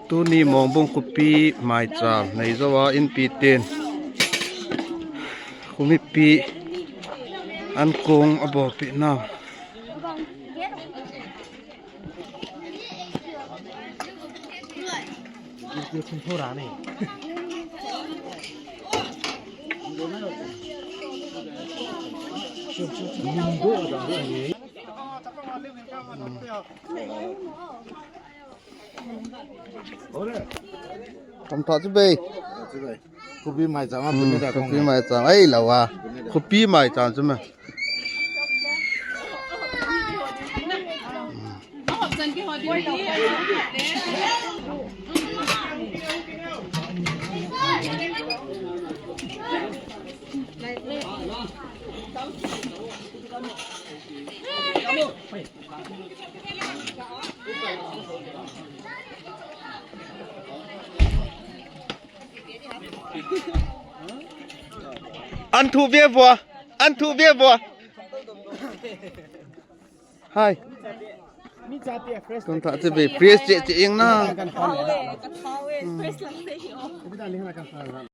tu ni Mongbung Khopi Maicham nei zawa in pi ten khumi pi ankong abo pi na Không thọ chứ bê Khopi Maicham apa ni dah? Khopi Maicham ai lawa Khopi Maicham chứ mà ăn thu bia vua hai không thọ chứ bê fresh chị yên na